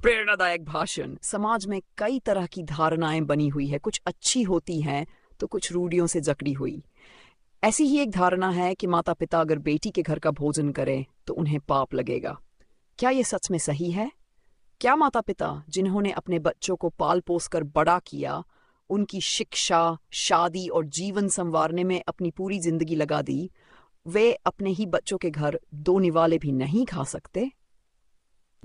प्रेरणादायक भाषण। समाज में कई तरह की धारणाएं बनी हुई है, कुछ अच्छी होती हैं तो कुछ रूढ़ियों से जकड़ी हुई। ऐसी ही एक धारणा है कि माता पिता अगर बेटी के घर का भोजन करें तो उन्हें पाप लगेगा। क्या ये सच में सही है? क्या माता पिता जिन्होंने अपने बच्चों को पाल पोस कर बड़ा किया, उनकी शिक्षा, शादी और जीवन संवारने में अपनी पूरी जिंदगी लगा दी, वे अपने ही बच्चों के घर दो निवाले भी नहीं खा सकते?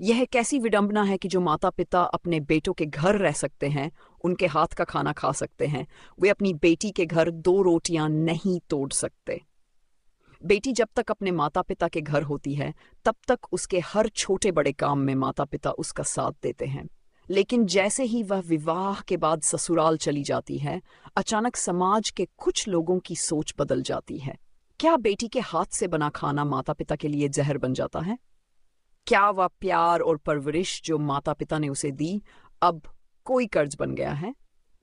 यह कैसी विडंबना है कि जो माता पिता अपने बेटों के घर रह सकते हैं, उनके हाथ का खाना खा सकते हैं, वे अपनी बेटी के घर दो रोटियां नहीं तोड़ सकते। बेटी जब तक अपने माता पिता के घर होती है, तब तक उसके हर छोटे बड़े काम में माता पिता उसका साथ देते हैं। लेकिन जैसे ही वह विवाह के बाद ससुराल चली जाती है, अचानक समाज के कुछ लोगों की सोच बदल जाती है। क्या बेटी के हाथ से बना खाना माता पिता के लिए जहर बन जाता है? क्या वह प्यार और परवरिश जो माता पिता ने उसे दी, अब कोई कर्ज बन गया है?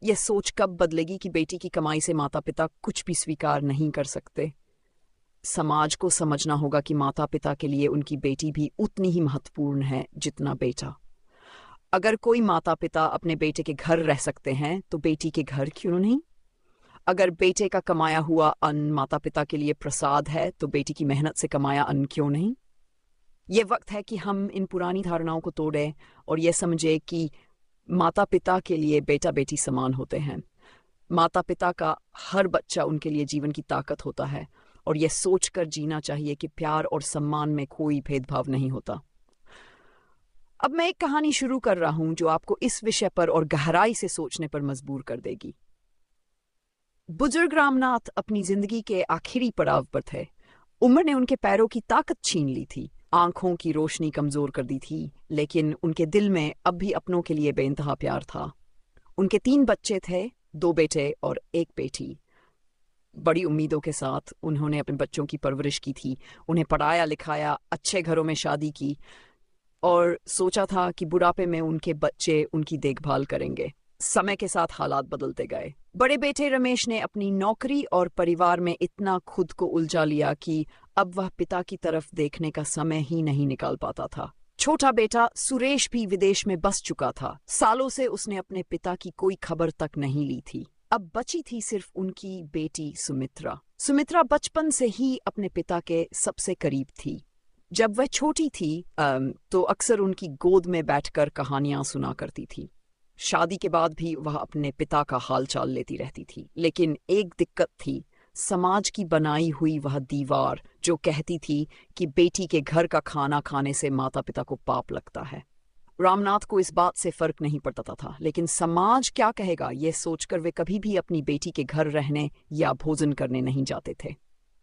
यह सोच कब बदलेगी कि बेटी की कमाई से माता पिता कुछ भी स्वीकार नहीं कर सकते? समाज को समझना होगा कि माता पिता के लिए उनकी बेटी भी उतनी ही महत्वपूर्ण है जितना बेटा। अगर कोई माता पिता अपने बेटे के घर रह सकते हैं तो बेटी के घर क्यों नहीं? अगर बेटे का कमाया हुआ अन्न माता पिता के लिए प्रसाद है तो बेटी की मेहनत से कमाया अन्न क्यों नहीं? ये वक्त है कि हम इन पुरानी धारणाओं को तोड़ें और ये समझे कि माता पिता के लिए बेटा बेटी समान होते हैं। माता पिता का हर बच्चा उनके लिए जीवन की ताकत होता है और यह सोचकर जीना चाहिए कि प्यार और सम्मान में कोई भेदभाव नहीं होता। अब मैं एक कहानी शुरू कर रहा हूं जो आपको इस विषय पर और गहराई से सोचने पर मजबूर कर देगी। बुजुर्ग रामनाथ अपनी जिंदगी के आखिरी पड़ाव पर थे। उम्र ने उनके पैरों की ताकत छीन ली थी, आंखों की रोशनी कमजोर कर दी थी, लेकिन उनके दिल में अब भी अपनों के लिए बेइंतहा प्यार था। उनके 3 बच्चे थे, 2 बेटे और 1 बेटी। बड़ी उम्मीदों के साथ उन्होंने अपने बच्चों की परवरिश की थी, उन्हें पढ़ाया लिखाया, अच्छे घरों में शादी की और सोचा था कि बुढ़ापे में उनके बच्चे उनकी देखभाल करेंगे। समय के साथ हालात बदलते गए। बड़े बेटे रमेश ने अपनी नौकरी और परिवार में इतना खुद को उलझा लिया कि अब वह पिता की तरफ देखने का समय ही नहीं निकाल पाता था। छोटा बेटा सुरेश भी विदेश में बस चुका था। सालों से उसने अपने पिता की कोई खबर तक नहीं ली थी। अब बची थी सिर्फ उनकी बेटी सुमित्रा। सुमित्रा बचपन से ही अपने पिता के सबसे करीब थी। जब वह छोटी थी तो अक्सर उनकी गोद में बैठकर कहानियां सुना करती थी। शादी के बाद भी वह अपने पिता का हालचाल लेती रहती थी, लेकिन एक दिक्कत थी, समाज की बनाई हुई वह दीवार जो कहती थी कि बेटी के घर का खाना खाने से माता पिता को पाप लगता है। रामनाथ को इस बात से फर्क नहीं पड़ता था, लेकिन समाज क्या कहेगा यह सोचकर वे कभी भी अपनी बेटी के घर रहने या भोजन करने नहीं जाते थे।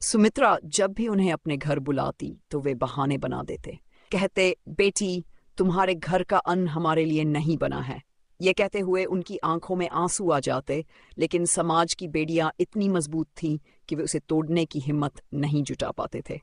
सुमित्रा जब भी उन्हें अपने घर बुलाती तो वे बहाने बना देते, कहते, बेटी तुम्हारे घर का अन्न हमारे लिए नहीं बना है। ये कहते हुए उनकी आंखों में आंसू आ जाते, लेकिन समाज की बेड़ियां इतनी मजबूत थीं कि वे उसे तोड़ने की हिम्मत नहीं जुटा पाते थे।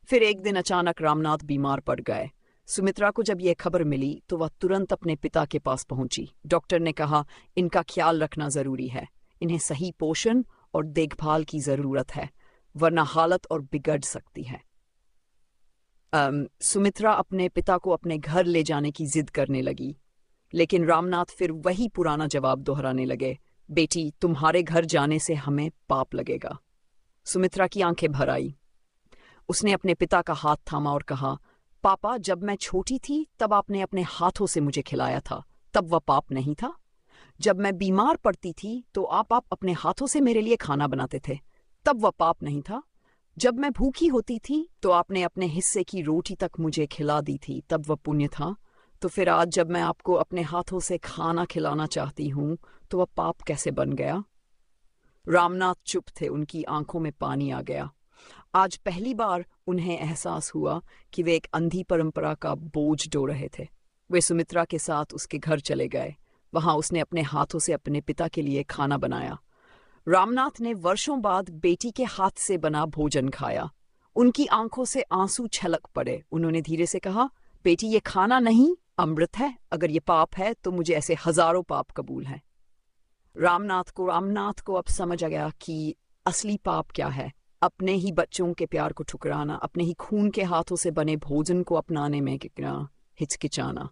फिर एक दिन अचानक रामनाथ बीमार पड़ गए। सुमित्रा को जब यह खबर मिली तो वह तुरंत अपने पिता के पास पहुंची। डॉक्टर ने कहा, इनका ख्याल रखना जरूरी है, इन्हें सही पोषण और देखभाल की जरूरत है, वरना हालत और बिगड़ सकती है। सुमित्रा अपने पिता को अपने घर ले जाने की जिद करने लगी, लेकिन रामनाथ फिर वही पुराना जवाब दोहराने लगे, बेटी तुम्हारे घर जाने से हमें पाप लगेगा। सुमित्रा की आंखें भर आई। उसने अपने पिता का हाथ थामा और कहा, पापा जब मैं छोटी थी तब आपने अपने हाथों से मुझे खिलाया था, तब वह पाप नहीं था। जब मैं बीमार पड़ती थी तो आप अपने हाथों से मेरे लिए खाना बनाते थे, तब वह पाप नहीं था। जब मैं भूखी होती थी तो आपने अपने हिस्से की रोटी तक मुझे खिला दी थी, तब वह पुण्य था। तो फिर आज जब मैं आपको अपने हाथों से खाना खिलाना चाहती हूं तो वह पाप कैसे बन गया? रामनाथ चुप थे, उनकी आंखों में पानी आ गया। आज पहली बार उन्हें एहसास हुआ कि वे एक अंधी परंपरा का बोझ ढो रहे थे। वे सुमित्रा के साथ उसके घर चले गए। वहां उसने अपने हाथों से अपने पिता के लिए खाना बनाया। रामनाथ ने वर्षों बाद बेटी के हाथ से बना भोजन खाया। उनकी आंखों से आंसू छलक पड़े। उन्होंने धीरे से कहा, बेटी ये खाना नहीं अमृत है, अगर ये पाप है तो मुझे ऐसे हजारों पाप कबूल हैं। रामनाथ को अब समझ आ गया कि असली पाप क्या है। अपने ही बच्चों के प्यार को ठुकराना, अपने ही खून के हाथों से बने भोजन को अपनाने में कितना हिचकिचाना।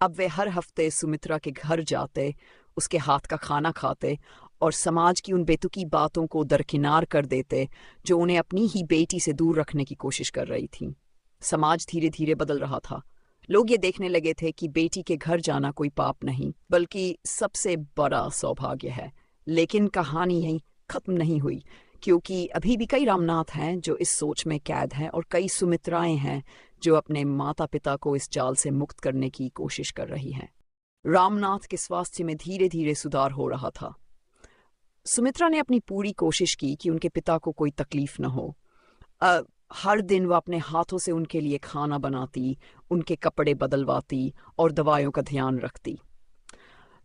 अब वे हर हफ्ते सुमित्रा के घर जाते, उसके हाथ का खाना खाते और समाज की उन बेतुकी बातों को दरकिनार कर देते जो उन्हें अपनी ही बेटी से दूर रखने की कोशिश कर रही थी। समाज धीरे धीरे बदल रहा था। लोग ये देखने लगे थे कि बेटी के घर जाना कोई पाप नहीं बल्कि सबसे बड़ा सौभाग्य है। लेकिन कहानी यहीं खत्म नहीं हुई, क्योंकि अभी भी कई रामनाथ हैं जो इस सोच में कैद हैं और कई सुमित्राएं हैं जो अपने माता पिता को इस जाल से मुक्त करने की कोशिश कर रही हैं। रामनाथ के स्वास्थ्य में धीरे धीरे सुधार हो रहा था। सुमित्रा ने अपनी पूरी कोशिश की कि उनके पिता को कोई तकलीफ न हो। हर दिन वह अपने हाथों से उनके लिए खाना बनाती, उनके कपड़े बदलवाती और दवाइयों का ध्यान रखती।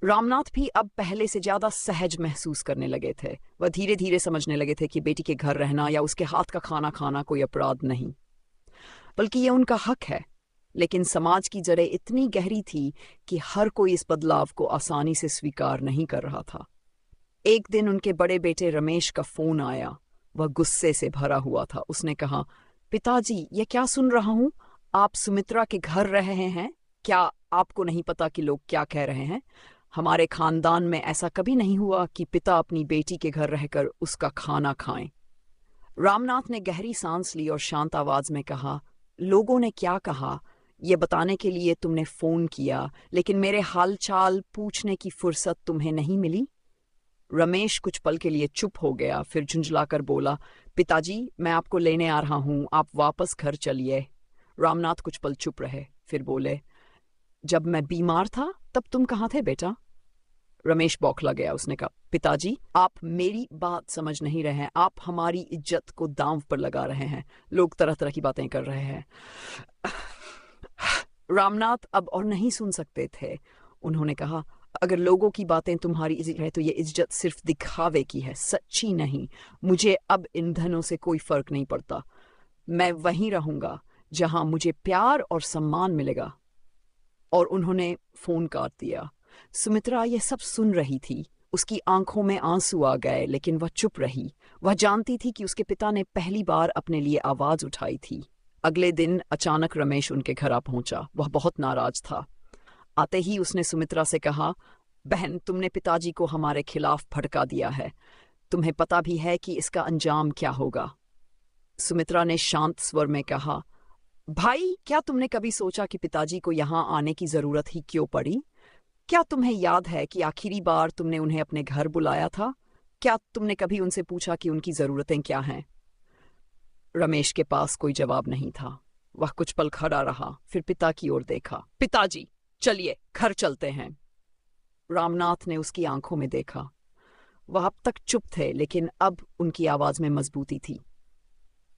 रामनाथ भी अब पहले से ज्यादा सहज महसूस करने लगे थे। वह धीरे धीरे समझने लगे थे कि बेटी के घर रहना या उसके हाथ का खाना खाना कोई अपराध नहीं, बल्कि यह उनका हक है। लेकिन समाज की जड़ें इतनी गहरी थी कि हर कोई इस बदलाव को आसानी से स्वीकार नहीं कर रहा था। एक दिन उनके बड़े बेटे रमेश का फोन आया। वह गुस्से से भरा हुआ था। उसने कहा, पिताजी, ये क्या सुन रहा हूं? आप सुमित्रा के घर रह रहे हैं? क्या आपको नहीं पता कि लोग क्या कह रहे हैं? हमारे खानदान में ऐसा कभी नहीं हुआ कि पिता अपनी बेटी के घर रहकर उसका खाना खाएं। रामनाथ ने गहरी सांस ली और शांत आवाज में कहा, लोगों ने क्या कहा यह बताने के लिए तुमने फोन किया, लेकिन मेरे हालचाल पूछने की फुर्सत तुम्हें नहीं मिली। रमेश कुछ पल के लिए चुप हो गया, फिर झुंझलाकर बोला, पिताजी, मैं आपको लेने आ रहा हूं, आप वापस घर चलिए। रामनाथ कुछ पल चुप रहे, फिर बोले, जब मैं बीमार था तब तुम कहाँ थे बेटा? रमेश बौखला गया। उसने कहा, पिताजी, आप मेरी बात समझ नहीं रहे हैं। आप हमारी इज्जत को दांव पर लगा रहे हैं। लोग तरह तरह की बातें कर रहे हैं। रामनाथ अब और नहीं सुन सकते थे। उन्होंने कहा, अगर लोगों की बातें तुम्हारी इज्जत है तो ये इज्जत सिर्फ दिखावे की है, सच्ची नहीं। मुझे अब ईंधनों से कोई फर्क नहीं पड़ता। मैं वहीं रहूंगा जहां मुझे प्यार और सम्मान मिलेगा। और उन्होंने फोन काट दिया। सुमित्रा ये सब सुन रही थी। उसकी आंखों में आंसू आ गए, लेकिन वह चुप रही। वह जानती थी कि उसके पिता ने पहली बार अपने लिए आवाज उठाई थी। अगले दिन अचानक रमेश उनके घर आ पहुंचा। वह बहुत नाराज था। आते ही उसने सुमित्रा से कहा, बहन, तुमने पिताजी को हमारे खिलाफ भड़का दिया है। तुम्हें पता भी है कि इसका अंजाम क्या होगा। सुमित्रा ने शांत स्वर में कहा, भाई, क्या तुमने कभी सोचा कि पिताजी को यहाँ आने की जरूरत ही क्यों पड़ी? क्या तुम्हें याद है कि आखिरी बार तुमने उन्हें अपने घर बुलाया था? क्या तुमने कभी उनसे पूछा कि उनकी जरूरतें क्या हैं? रमेश के पास कोई जवाब नहीं था। वह कुछ पल खड़ा रहा, फिर पिता की ओर देखा। पिताजी, चलिए घर चलते हैं। रामनाथ ने उसकी आंखों में देखा। वह अब तक चुप थे, लेकिन अब उनकी आवाज में मजबूती थी।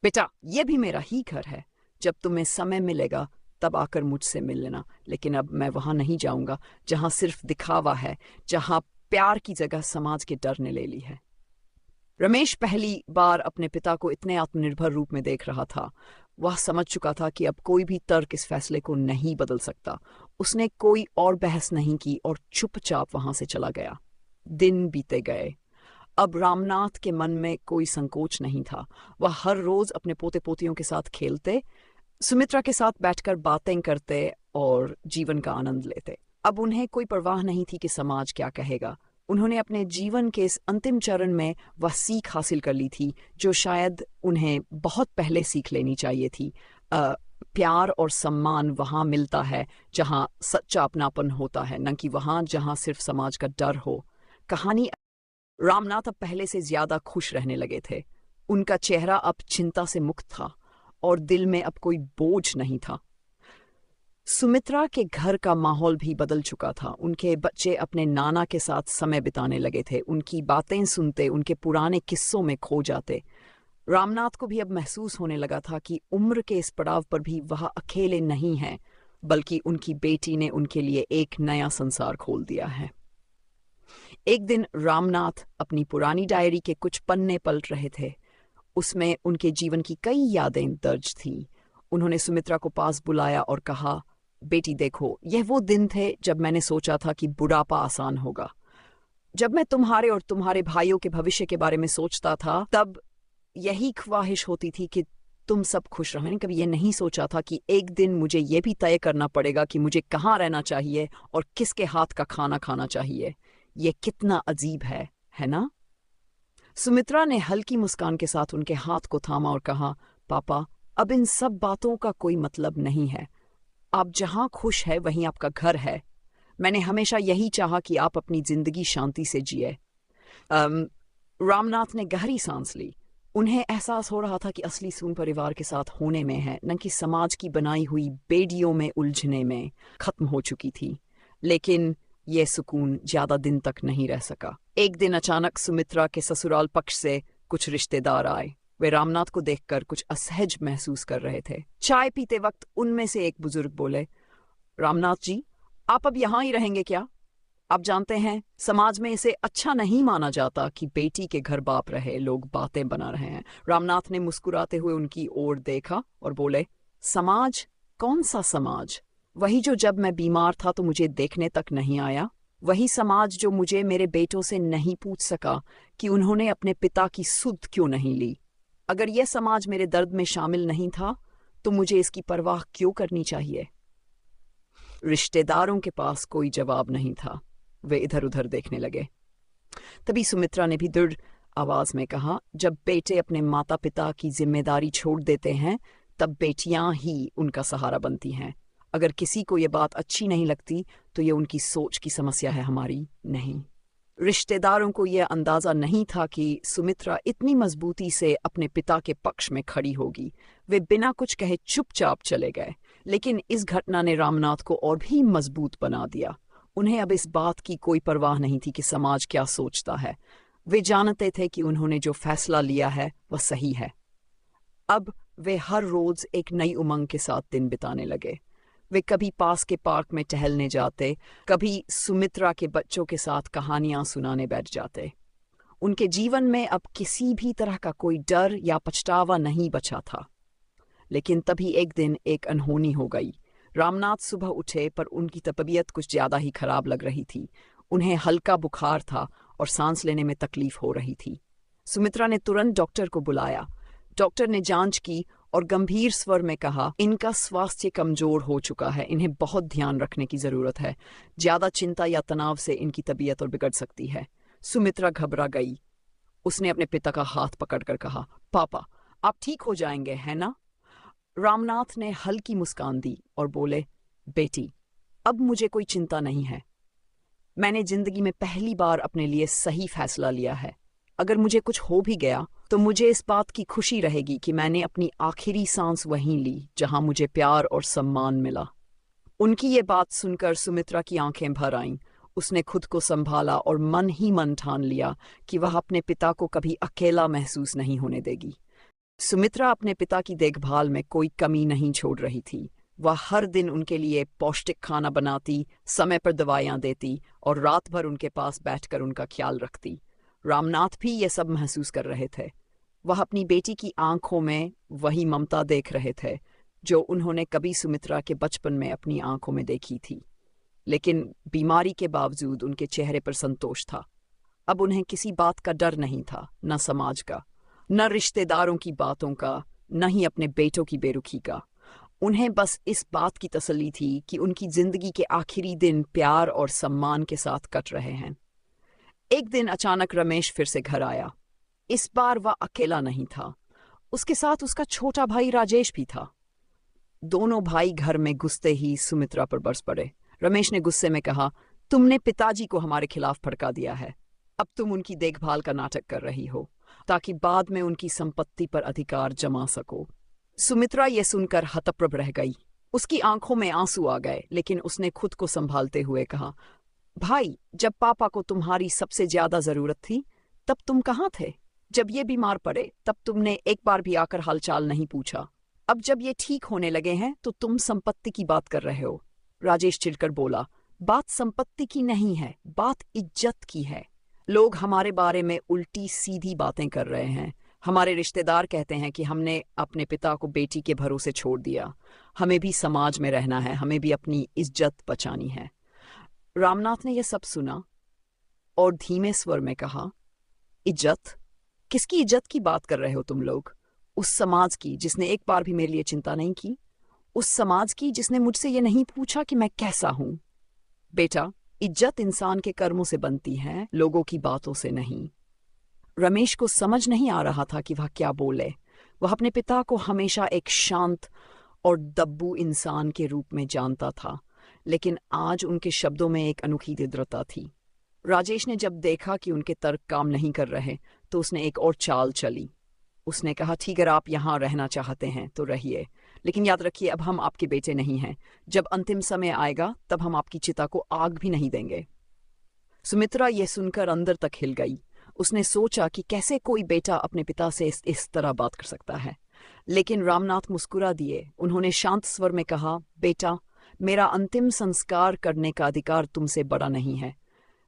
बेटा, यह भी मेरा ही घर है। जब तुम्हें समय मिलेगा तब आकर मुझसे मिल लेना। लेकिन अब मैं वहां नहीं जाऊंगा जहां सिर्फ दिखावा है, जहां प्यार की जगह समाज के डर ने ले ली है। रमेश पहली बार अपने पिता को इतने आत्मनिर्भर रूप में देख रहा था। वह समझ चुका था कि अब कोई भी तर्क इस फैसले को नहीं बदल सकता। उसने कोई और बहस नहीं की और चुपचाप वहां से चला गया। दिन बीते गए। अब रामनाथ के मन में कोई संकोच नहीं था। वह हर रोज अपने पोते पोतियों के साथ खेलते, सुमित्रा के साथ बैठकर बातें करते और जीवन का आनंद लेते। अब उन्हें कोई परवाह नहीं थी कि समाज क्या कहेगा। उन्होंने अपने जीवन के इस अंतिम चरण में वह सीख हासिल कर ली थी जो शायद उन्हें बहुत पहले सीख लेनी चाहिए थी। प्यार और सम्मान वहां मिलता है जहां सच्चा अपनापन होता है, न कि वहां जहां सिर्फ समाज का डर हो। कहानी। रामनाथ अब पहले से ज्यादा खुश रहने लगे थे। उनका चेहरा अब चिंता से मुक्त था और दिल में अब कोई बोझ नहीं था। सुमित्रा के घर का माहौल भी बदल चुका था। उनके बच्चे अपने नाना के साथ समय बिताने लगे थे। उनकी बातें सुनते, उनके पुराने किस्सों में खो जाते। रामनाथ को भी अब महसूस होने लगा था कि उम्र के इस पड़ाव पर भी वह अकेले नहीं हैं, बल्कि उनकी बेटी ने उनके लिए एक नया संसार खोल दिया है। एक दिन रामनाथ अपनी पुरानी डायरी के कुछ पन्ने पलट रहे थे। उसमें उनके जीवन की कई यादें दर्ज थीं। उन्होंने सुमित्रा को पास बुलाया और कहा, बेटी देखो, यह वो दिन थे जब मैंने सोचा था कि बुढ़ापा आसान होगा। जब मैं तुम्हारे और तुम्हारे भाइयों के भविष्य के बारे में सोचता था, तब यही ख्वाहिश होती थी कि तुम सब खुश रहो। मैंने कभी ये नहीं सोचा था कि एक दिन मुझे ये भी तय करना पड़ेगा कि मुझे कहाँ रहना चाहिए और किसके हाथ का खाना खाना चाहिए। ये कितना अजीब है ना? सुमित्रा ने हल्की मुस्कान के साथ उनके हाथ को थामा और कहा, पापा, अब इन सब बातों का कोई मतलब नहीं है। आप जहां खुश है वहीं आपका घर है। मैंने हमेशा यही चाहा कि आप अपनी जिंदगी शांति से जिए। रामनाथ ने गहरी सांस ली। उन्हें एहसास हो रहा था कि असली सुकून परिवार के साथ होने में है, न कि समाज की बनाई हुई बेड़ियों में उलझने में। खत्म हो चुकी थी, लेकिन यह सुकून ज्यादा दिन तक नहीं रह सका। एक दिन अचानक सुमित्रा के ससुराल पक्ष से कुछ रिश्तेदार आए। वे रामनाथ को देखकर कुछ असहज महसूस कर रहे थे। चाय पीते वक्त उनमें से एक बुजुर्ग बोले, रामनाथ जी, आप अब यहाँ ही रहेंगे क्या? आप जानते हैं, समाज में इसे अच्छा नहीं माना जाता कि बेटी के घर बाप रहे, लोग बातें बना रहे हैं। रामनाथ ने मुस्कुराते हुए उनकी ओर देखा और बोले, समाज? कौन सा समाज? वही जो जब मैं बीमार था तो मुझे देखने तक नहीं आया। वही समाज जो मुझे मेरे बेटों से नहीं पूछ सका कि उन्होंने अपने पिता की सुध क्यों नहीं ली। अगर यह समाज मेरे दर्द में शामिल नहीं था तो मुझे इसकी परवाह क्यों करनी चाहिए? रिश्तेदारों के पास कोई जवाब नहीं था। वे इधर उधर देखने लगे। तभी सुमित्रा ने भी दृढ़ आवाज में कहा, जब बेटे अपने माता पिता की जिम्मेदारी छोड़ देते हैं तब बेटियां ही उनका सहारा बनती हैं। अगर किसी को ये बात अच्छी नहीं लगती तो ये उनकी सोच की समस्या है, हमारी नहीं। रिश्तेदारों को यह अंदाजा नहीं था कि सुमित्रा इतनी मजबूती से अपने पिता के पक्ष में खड़ी होगी। वे बिना कुछ कहे चुपचाप चले गए, लेकिन इस घटना ने रामनाथ को और भी मजबूत बना दिया। उन्हें अब इस बात की कोई परवाह नहीं थी कि समाज क्या सोचता है। वे जानते थे कि उन्होंने जो फैसला लिया है वह सही है। अब वे हर रोज एक नई उमंग के साथ दिन बिताने लगे। वे कभी पास के पार्क में टहलने जाते, कभी सुमित्रा के बच्चों के साथ कहानियां सुनाने बैठ जाते। उनके जीवन में अब किसी भी तरह का कोई डर या पछतावा नहीं बचा था। लेकिन तभी एक दिन एक अनहोनी हो गई। रामनाथ सुबह उठे पर उनकी तबीयत कुछ ज्यादा ही खराब लग रही थी। उन्हें हल्का बुखार था और सांस लेने में तकलीफ हो रही थी। सुमित्रा ने तुरंत डॉक्टर को बुलाया। डॉक्टर ने जांच की और गंभीर स्वर में कहा, इनका स्वास्थ्य कमजोर हो चुका है, इन्हें बहुत ध्यान रखने की जरूरत है। ज्यादा चिंता या तनाव से इनकी तबीयत और बिगड़ सकती है। सुमित्रा घबरा गई। उसने अपने पिता का हाथ पकड़कर कहा, पापा, आप ठीक हो जाएंगे, है ना? रामनाथ ने हल्की मुस्कान दी और बोले, बेटी, अब मुझे कोई चिंता नहीं है। मैंने जिंदगी में पहली बार अपने लिए सही फैसला लिया है। अगर मुझे कुछ हो भी गया तो मुझे इस बात की खुशी रहेगी कि मैंने अपनी आखिरी सांस वहीं ली जहां मुझे प्यार और सम्मान मिला। उनकी ये बात सुनकर सुमित्रा की आंखें भर आईं। उसने खुद को संभाला और मन ही मन ठान लिया कि वह अपने पिता को कभी अकेला महसूस नहीं होने देगी। सुमित्रा अपने पिता की देखभाल में कोई कमी नहीं छोड़ रही थी। वह हर दिन उनके लिए पौष्टिक खाना बनाती, समय पर दवाइयां देती और रात भर उनके पास बैठकर उनका ख्याल रखती। रामनाथ भी ये सब महसूस कर रहे थे। वह अपनी बेटी की आंखों में वही ममता देख रहे थे जो उन्होंने कभी सुमित्रा के बचपन में अपनी आंखों में देखी थी। लेकिन बीमारी के बावजूद उनके चेहरे पर संतोष था। अब उन्हें किसी बात का डर नहीं था, न समाज का, न रिश्तेदारों की बातों का, न ही अपने बेटों की बेरुखी का। उन्हें बस इस बात की तसल्ली थी कि उनकी जिंदगी के आखिरी दिन प्यार और सम्मान के साथ कट रहे हैं। एक दिन अचानक रमेश फिर से घर आया। इस बार वह अकेला नहीं था, उसके साथ उसका छोटा भाई राजेश भी था। दोनों भाई घर में घुसते ही सुमित्रा पर बरस पड़े। रमेश ने गुस्से में कहा, तुमने पिताजी को हमारे खिलाफ भड़का दिया है। अब तुम उनकी देखभाल का नाटक कर रही हो ताकि बाद में उनकी संपत्ति पर अधिकार जमा सको। सुमित्रा ये सुनकर हतप्रभ रह गई। उसकी आंखों में आंसू आ गए, लेकिन उसने खुद को संभालते हुए कहा, भाई, जब पापा को तुम्हारी सबसे ज्यादा जरूरत थी तब तुम कहाँ थे? जब ये बीमार पड़े तब तुमने एक बार भी आकर हालचाल नहीं पूछा। अब जब ये ठीक होने लगे हैं तो तुम संपत्ति की बात कर रहे हो। राजेश चिढ़कर बोला, बात संपत्ति की नहीं है, बात इज्जत की है। लोग हमारे बारे में उल्टी सीधी बातें कर रहे हैं। हमारे रिश्तेदार कहते हैं कि हमने अपने पिता को बेटी के भरोसे छोड़ दिया। हमें भी समाज में रहना है, हमें भी अपनी इज्जत बचानी है। रामनाथ ने यह सब सुना और धीमे स्वर में कहा, इज्जत? किसकी इज्जत की बात कर रहे हो तुम लोग? उस समाज की जिसने एक बार भी मेरे लिए चिंता नहीं की, उस समाज की जिसने मुझसे ये नहीं पूछा कि मैं कैसा हूं। बेटा, इज्जत इंसान के कर्मों से बनती है, लोगों की बातों से नहीं। रमेश को समझ नहीं आ रहा था कि वह क्या बोले। वह अपने पिता को हमेशा एक शांत और दब्बू इंसान के रूप में जानता था, लेकिन आज उनके शब्दों में एक अनोखी दृढ़ता थी। राजेश ने जब देखा कि उनके तर्क काम नहीं कर रहे, तो उसने एक और चाल चली। उसने कहा, ठीक है, आप यहाँ रहना चाहते हैं तो रहिए, लेकिन याद रखिए अब हम आपके बेटे नहीं हैं। जब अंतिम समय आएगा तब हम आपकी चिता को आग भी नहीं देंगे। सुमित्रा ये सुनकर अंदर तक हिल गई। उसने सोचा कि कैसे कोई बेटा अपने पिता से इस तरह बात कर सकता है, लेकिन रामनाथ मुस्कुरा दिए। उन्होंने शांत स्वर में कहा, बेटा, मेरा अंतिम संस्कार करने का अधिकार तुमसे बड़ा नहीं है।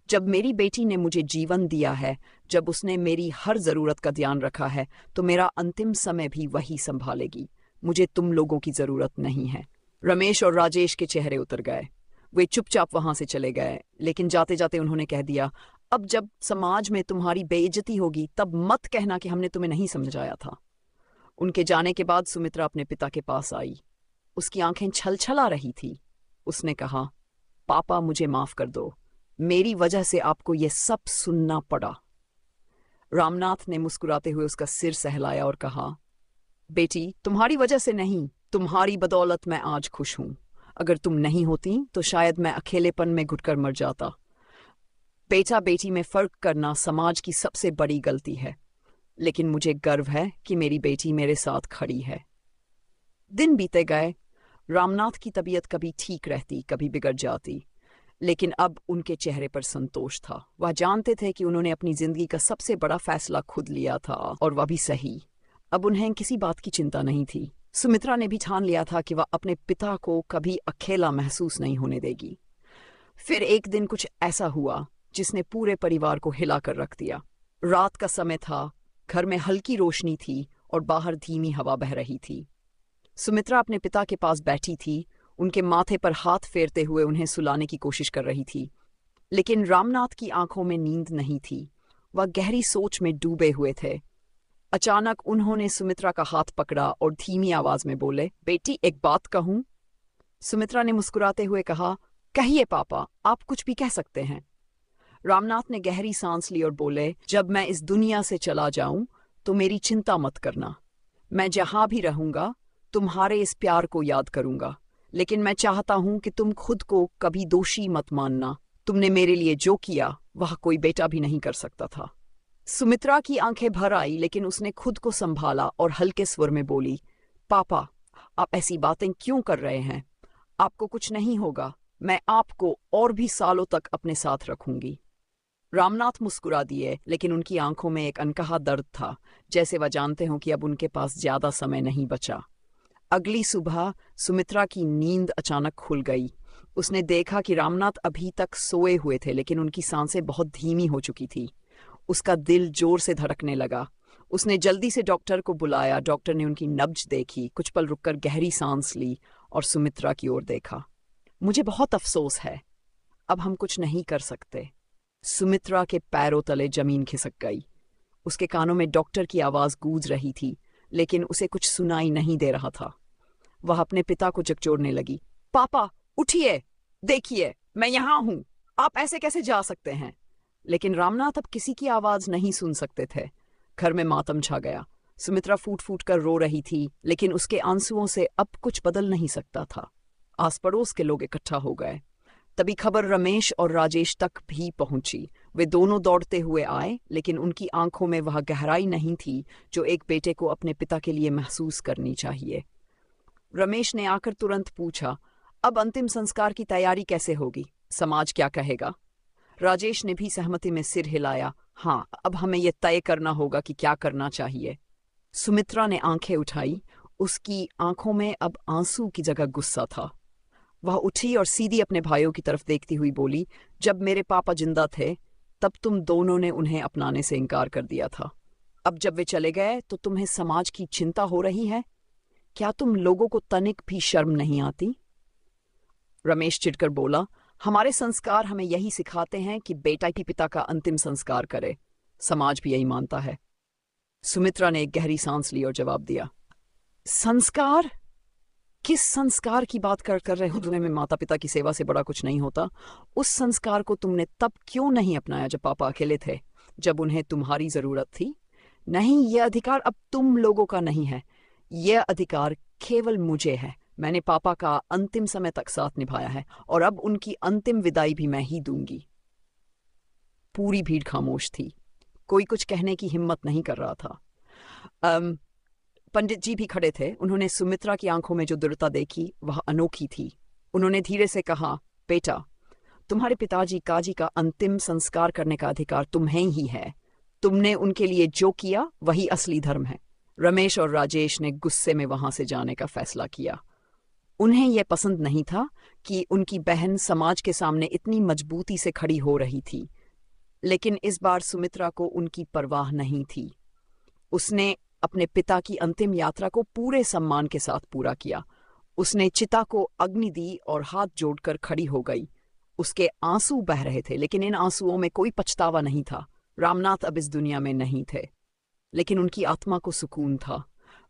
जब मेरी बेटी ने मुझे जीवन दिया है, जब उसने मेरी हर जरूरत का ध्यान रखा है, तो मेरा अंतिम समय भी वही संभालेगी। मुझे तुम लोगों की जरूरत नहीं है। रमेश और राजेश के चेहरे उतर गए। वे चुपचाप वहां से चले गए, लेकिन जाते जाते उन्होंने कह दिया, अब जब समाज में तुम्हारी बेइज्जती होगी तब मत कहना कि हमने तुम्हें नहीं समझाया था। उनके जाने के बाद सुमित्रा अपने पिता के पास आई। उसकी आंखें छलछला रही थी। उसने कहा, पापा, मुझे माफ कर दो, मेरी वजह से आपको ये सब सुनना पड़ा। रामनाथ ने मुस्कुराते हुए उसका सिर सहलाया और कहा, बेटी, तुम्हारी वजह से नहीं, तुम्हारी बदौलत मैं आज खुश हूं। अगर तुम नहीं होती तो शायद मैं अकेलेपन में घुटकर मर जाता। बेटा बेटी में फर्क करना समाज की सबसे बड़ी गलती है, लेकिन मुझे गर्व है कि मेरी बेटी मेरे साथ खड़ी है। दिन बीते गए। रामनाथ की तबीयत कभी ठीक रहती, कभी बिगड़ जाती, लेकिन अब उनके चेहरे पर संतोष था। वह जानते थे कि उन्होंने अपनी जिंदगी का सबसे बड़ा फैसला खुद लिया था, और वह भी सही। अब उन्हें किसी बात की चिंता नहीं थी। सुमित्रा ने भी ठान लिया था कि वह अपने पिता को कभी अकेला महसूस नहीं होने देगी। फिर एक दिन कुछ ऐसा हुआ जिसने पूरे परिवार को हिलाकर रख दिया। रात का समय था, घर में हल्की रोशनी थी और बाहर धीमी हवा बह रही थी। सुमित्रा अपने पिता के पास बैठी थी, उनके माथे पर हाथ फेरते हुए उन्हें सुलाने की कोशिश कर रही थी, लेकिन रामनाथ की आंखों में नींद नहीं थी। वह गहरी सोच में डूबे हुए थे। अचानक उन्होंने सुमित्रा का हाथ पकड़ा और धीमी आवाज में बोले, बेटी, एक बात कहूं? सुमित्रा ने मुस्कुराते हुए कहा, कहिए पापा, आप कुछ भी कह सकते हैं। रामनाथ ने गहरी सांस ली और बोले, जब मैं इस दुनिया से चला जाऊं तो मेरी चिंता मत करना। मैं जहां भी रहूंगा तुम्हारे इस प्यार को याद करूंगा, लेकिन मैं चाहता हूं कि तुम खुद को कभी दोषी मत मानना। तुमने मेरे लिए जो किया वह कोई बेटा भी नहीं कर सकता था। सुमित्रा की आंखें भर आई, लेकिन उसने खुद को संभाला और हल्के स्वर में बोली, पापा, आप ऐसी बातें क्यों कर रहे हैं? आपको कुछ नहीं होगा। मैं आपको और भी सालों तक अपने साथ रखूंगी। रामनाथ मुस्कुरा दिए, लेकिन उनकी आंखों में एक अनकहा दर्द था, जैसे वह जानते हों कि अब उनके पास ज्यादा समय नहीं बचा। अगली सुबह सुमित्रा की नींद अचानक खुल गई। उसने देखा कि रामनाथ अभी तक सोए हुए थे, लेकिन उनकी सांसें बहुत धीमी हो चुकी थी। उसका दिल जोर से धड़कने लगा। उसने जल्दी से डॉक्टर को बुलाया। डॉक्टर ने उनकी नब्ज देखी, कुछ पल रुककर गहरी सांस ली और सुमित्रा की ओर देखा। मुझे बहुत अफसोस है, अब हम कुछ नहीं कर सकते। सुमित्रा के पैरों तले जमीन खिसक गई। उसके कानों में डॉक्टर की आवाज गूंज रही थी, लेकिन उसे कुछ सुनाई नहीं दे रहा था। वह अपने पिता को झकझोरने लगी, पापा, उठिए, देखिए, मैं यहां हूं, आप ऐसे कैसे जा सकते हैं? लेकिन रामनाथ अब किसी की आवाज नहीं सुन सकते थे। घर में मातम छा गया। सुमित्रा फूट फूट कर रो रही थी, लेकिन उसके आंसुओं से अब कुछ बदल नहीं सकता था। आस पड़ोस के लोग इकट्ठा हो गए। तभी खबर रमेश और राजेश तक भी पहुंची। वे दोनों दौड़ते हुए आए, लेकिन उनकी आंखों में वह गहराई नहीं थी जो एक बेटे को अपने पिता के लिए महसूस करनी चाहिए। रमेश ने आकर तुरंत पूछा, अब अंतिम संस्कार की तैयारी कैसे होगी? समाज क्या कहेगा? राजेश ने भी सहमति में सिर हिलाया, हाँ, अब हमें यह तय करना होगा कि क्या करना चाहिए। सुमित्रा ने आंखें उठाई। उसकी आंखों में अब आंसू की जगह गुस्सा था। वह उठी और सीधी अपने भाइयों की तरफ देखती हुई बोली, जब मेरे पापा जिंदा थे तब तुम दोनों ने उन्हें अपनाने से इनकार कर दिया था। अब जब वे चले गए तो तुम्हें समाज की चिंता हो रही है? क्या तुम लोगों को तनिक भी शर्म नहीं आती? रमेश चिढ़कर बोला, हमारे संस्कार हमें यही सिखाते हैं कि बेटा ही पिता का अंतिम संस्कार करे। समाज भी यही मानता है। सुमित्रा ने एक गहरी सांस ली और जवाब दिया, संस्कार? किस संस्कार की बात कर रहे हो? दुनिया में माता पिता की सेवा से बड़ा कुछ नहीं होता। उस संस्कार को तुमने तब क्यों नहीं अपनाया जब पापा अकेले थे, जब उन्हें तुम्हारी जरूरत थी? नहीं, यह अधिकार अब तुम लोगों का नहीं है। यह अधिकार केवल मुझे है। मैंने पापा का अंतिम समय तक साथ निभाया है और अब उनकी अंतिम विदाई भी मैं ही दूंगी। पूरी भीड़ खामोश थी। कोई कुछ कहने की हिम्मत नहीं कर रहा था। पंडित जी भी खड़े थे। उन्होंने सुमित्रा की आंखों में जो दृढ़ता देखी वह अनोखी थी। उन्होंने धीरे से कहा, बेटा, तुम्हारे पिताजी काजी का अंतिम संस्कार करने का अधिकार तुम्हें ही है। तुमने उनके लिए जो किया वही असली धर्म है। रमेश और राजेश ने गुस्से में वहां से जाने का फैसला किया। उन्हें यह पसंद नहीं था कि उनकी बहन समाज के सामने इतनी मजबूती से खड़ी हो रही थी, लेकिन इस बार सुमित्रा को उनकी परवाह नहीं थी। उसने अपने पिता की अंतिम यात्रा को पूरे सम्मान के साथ पूरा किया। उसने चिता को अग्नि दी और हाथ जोड़कर खड़ी हो गई। उसके आंसू बह रहे थे, लेकिन इन आंसुओं में कोई पछतावा नहीं था। रामनाथ अब इस दुनिया में नहीं थे, लेकिन उनकी आत्मा को सुकून था।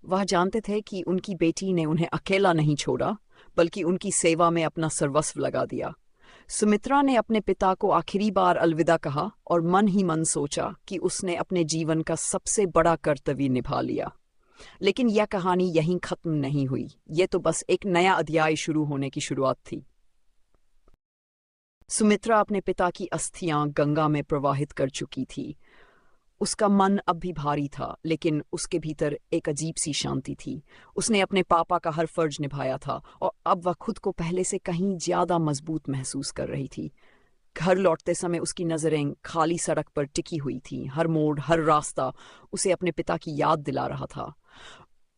वह जानते थे कि उनकी बेटी ने उन्हें अकेला नहीं छोड़ा, बल्कि उनकी सेवा में अपना सर्वस्व लगा दिया। सुमित्रा ने अपने पिता को आखिरी बार अलविदा कहा और मन ही मन सोचा कि उसने अपने जीवन का सबसे बड़ा कर्तव्य निभा लिया। लेकिन यह कहानी यहीं खत्म नहीं हुई। यह तो बस एक नया अध्याय शुरू होने की शुरुआत थी। सुमित्रा अपने पिता की अस्थियां गंगा में प्रवाहित कर चुकी थी। उसका मन अब भी भारी था, लेकिन उसके भीतर एक अजीब सी शांति थी। उसने अपने पापा का हर फर्ज निभाया था और अब वह खुद को पहले से कहीं ज्यादा मजबूत महसूस कर रही थी। घर लौटते समय उसकी नजरें खाली सड़क पर टिकी हुई थीं। हर मोड़, हर रास्ता उसे अपने पिता की याद दिला रहा था।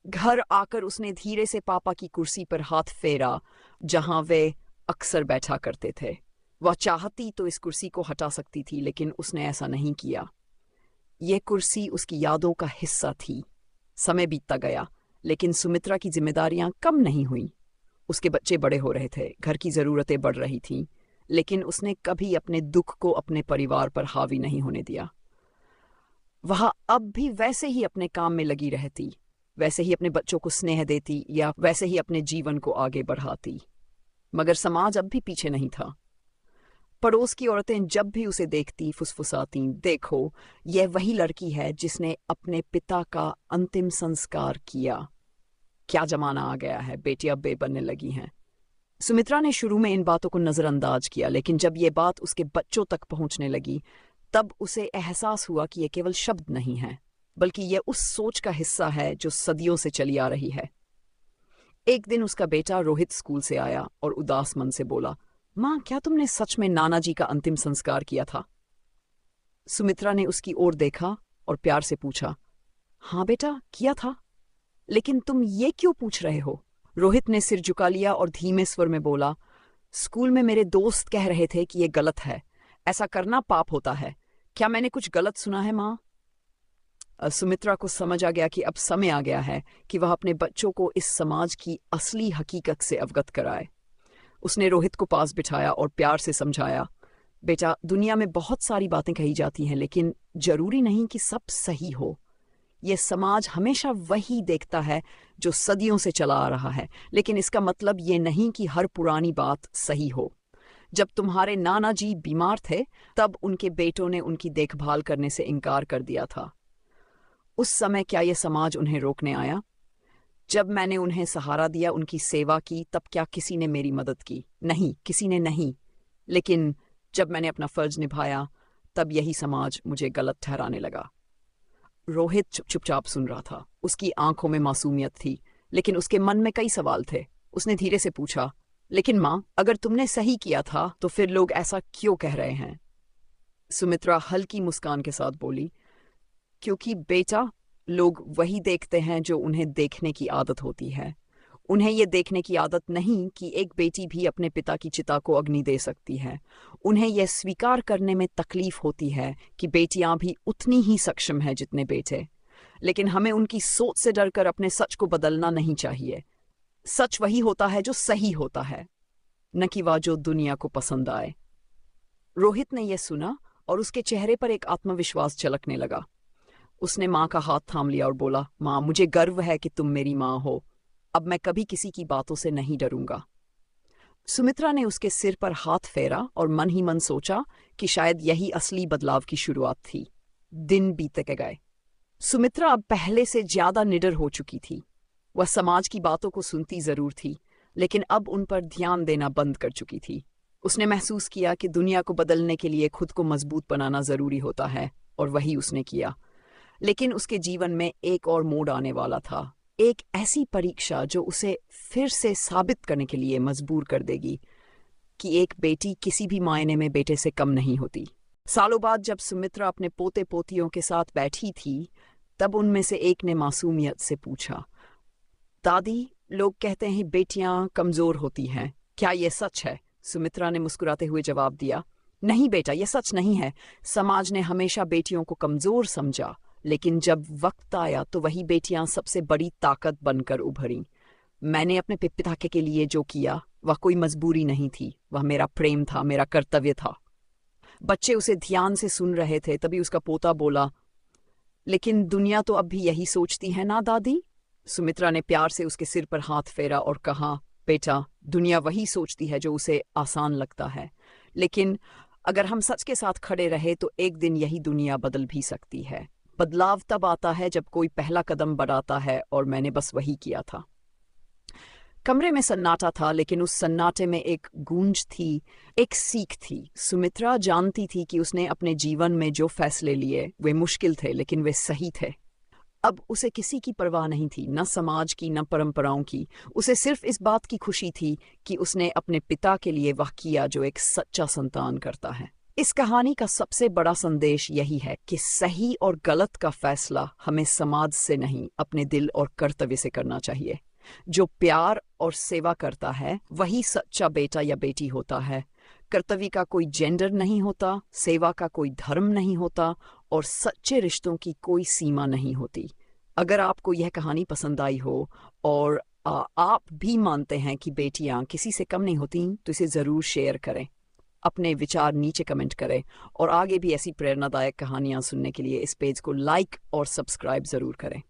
घर आकर उसने धीरे से पापा की कुर्सी पर हाथ फेरा, जहां वे अक्सर बैठा करते थे। वह चाहती तो इस कुर्सी को हटा सकती थी, लेकिन उसने ऐसा नहीं किया। यह कुर्सी उसकी यादों का हिस्सा थी। समय बीतता गया, लेकिन सुमित्रा की जिम्मेदारियां कम नहीं हुईं। उसके बच्चे बड़े हो रहे थे, घर की जरूरतें बढ़ रही थीं, लेकिन उसने कभी अपने दुख को अपने परिवार पर हावी नहीं होने दिया। वह अब भी वैसे ही अपने काम में लगी रहती, वैसे ही अपने बच्चों को स्नेह देती या वैसे ही अपने जीवन को आगे बढ़ाती। मगर समाज अब भी पीछे नहीं था। पड़ोस की औरतें जब भी उसे देखती फुसफुसाती, देखो, यह वही लड़की है जिसने अपने पिता का अंतिम संस्कार किया। क्या जमाना आ गया है, बेटियां बे बनने लगी हैं। सुमित्रा ने शुरू में इन बातों को नजरअंदाज किया, लेकिन जब ये बात उसके बच्चों तक पहुंचने लगी, तब उसे एहसास हुआ कि यह केवल शब्द नहीं है, बल्कि यह उस सोच का हिस्सा है जो सदियों से चली आ रही है। एक दिन उसका बेटा रोहित स्कूल से आया और उदास मन से बोला, माँ, क्या तुमने सच में नाना जी का अंतिम संस्कार किया था? सुमित्रा ने उसकी ओर देखा और प्यार से पूछा, हाँ बेटा, किया था। लेकिन तुम ये क्यों पूछ रहे हो? रोहित ने सिर झुका लिया और धीमे स्वर में बोला, स्कूल में मेरे दोस्त कह रहे थे कि यह गलत है, ऐसा करना पाप होता है। क्या मैंने कुछ गलत सुना है माँ? सुमित्रा को समझ आ गया कि अब समय आ गया है कि वह अपने बच्चों को इस समाज की असली हकीकत से अवगत कराए। उसने रोहित को पास बिठाया और प्यार से समझाया, बेटा, दुनिया में बहुत सारी बातें कही जाती हैं, लेकिन जरूरी नहीं कि सब सही हो। यह समाज हमेशा वही देखता है जो सदियों से चला आ रहा है, लेकिन इसका मतलब ये नहीं कि हर पुरानी बात सही हो। जब तुम्हारे नाना जी बीमार थे, तब उनके बेटों ने उनकी देखभाल करने से इनकार कर दिया था। उस समय क्या यह समाज उन्हें रोकने आया? जब मैंने उन्हें सहारा दिया, उनकी सेवा की, तब क्या किसी ने मेरी मदद की? नहीं, किसी ने नहीं। लेकिन जब मैंने अपना फर्ज निभाया, तब यही समाज मुझे गलत ठहराने लगा। रोहित चुपचाप सुन रहा था। उसकी आंखों में मासूमियत थी, लेकिन उसके मन में कई सवाल थे। उसने धीरे से पूछा, लेकिन माँ, अगर तुमने सही किया था तो फिर लोग ऐसा क्यों कह रहे हैं? सुमित्रा हल्की मुस्कान के साथ बोली, क्योंकि बेटा, लोग वही देखते हैं जो उन्हें देखने की आदत होती है। उन्हें यह देखने की आदत नहीं कि एक बेटी भी अपने पिता की चिता को अग्नि दे सकती है। उन्हें यह स्वीकार करने में तकलीफ होती है कि बेटियां भी उतनी ही सक्षम हैं जितने बेटे। लेकिन हमें उनकी सोच से डरकर अपने सच को बदलना नहीं चाहिए। सच वही होता है जो सही होता है, न कि वह जो दुनिया को पसंद आए। रोहित ने यह सुना और उसके चेहरे पर एक आत्मविश्वास झलकने लगा। उसने माँ का हाथ थाम लिया और बोला, माँ, मुझे गर्व है कि तुम मेरी माँ हो। अब मैं कभी किसी की बातों से नहीं डरूंगा। सुमित्रा ने उसके सिर पर हाथ फेरा और मन ही मन सोचा कि शायद यही असली बदलाव की शुरुआत थी। दिन बीतते गए। सुमित्रा अब पहले से ज्यादा निडर हो चुकी थी। वह समाज की बातों को सुनती जरूर थी, लेकिन अब उन पर ध्यान देना बंद कर चुकी थी। उसने महसूस किया कि दुनिया को बदलने के लिए खुद को मजबूत बनाना जरूरी होता है, और वही उसने किया। लेकिन उसके जीवन में एक और मोड़ आने वाला था, एक ऐसी परीक्षा जो उसे फिर से साबित करने के लिए मजबूर कर देगी कि एक बेटी किसी भी मायने में बेटे से कम नहीं होती। सालों बाद जब सुमित्रा अपने पोते पोतियों के साथ बैठी थी, तब उनमें से एक ने मासूमियत से पूछा, दादी, लोग कहते हैं बेटियां कमजोर होती हैं, क्या ये सच है? सुमित्रा ने मुस्कुराते हुए जवाब दिया, नहीं बेटा, ये सच नहीं है। समाज ने हमेशा बेटियों को कमजोर समझा, लेकिन जब वक्त आया तो वही बेटियां सबसे बड़ी ताकत बनकर उभरी। मैंने अपने पिता के लिए जो किया वह कोई मजबूरी नहीं थी, वह मेरा प्रेम था, मेरा कर्तव्य था। बच्चे उसे ध्यान से सुन रहे थे, तभी उसका पोता बोला, लेकिन दुनिया तो अब भी यही सोचती है ना दादी? सुमित्रा ने प्यार से उसके सिर पर हाथ फेरा और कहा, बेटा, दुनिया वही सोचती है जो उसे आसान लगता है, लेकिन अगर हम सच के साथ खड़े रहे तो एक दिन यही दुनिया बदल भी सकती है। बदलाव तब आता है जब कोई पहला कदम बढ़ाता है, और मैंने बस वही किया था। कमरे में सन्नाटा था, लेकिन उस सन्नाटे में एक गूंज थी, एक सीख थी। सुमित्रा जानती थी कि उसने अपने जीवन में जो फैसले लिए वे मुश्किल थे, लेकिन वे सही थे। अब उसे किसी की परवाह नहीं थी, न समाज की, न परंपराओं की। उसे सिर्फ इस बात की खुशी थी कि उसने अपने पिता के लिए वह किया जो एक सच्चा संतान करता है। इस कहानी का सबसे बड़ा संदेश यही है कि सही और गलत का फैसला हमें समाज से नहीं, अपने दिल और कर्तव्य से करना चाहिए। जो प्यार और सेवा करता है वही सच्चा बेटा या बेटी होता है। कर्तव्य का कोई जेंडर नहीं होता, सेवा का कोई धर्म नहीं होता, और सच्चे रिश्तों की कोई सीमा नहीं होती। अगर आपको यह कहानी पसंद आई हो और आप भी मानते हैं कि बेटियां किसी से कम नहीं होती, तो इसे ज़रूर शेयर करें। अपने विचार नीचे कमेंट करें, और आगे भी ऐसी प्रेरणादायक कहानियां सुनने के लिए इस पेज को लाइक और सब्सक्राइब ज़रूर करें।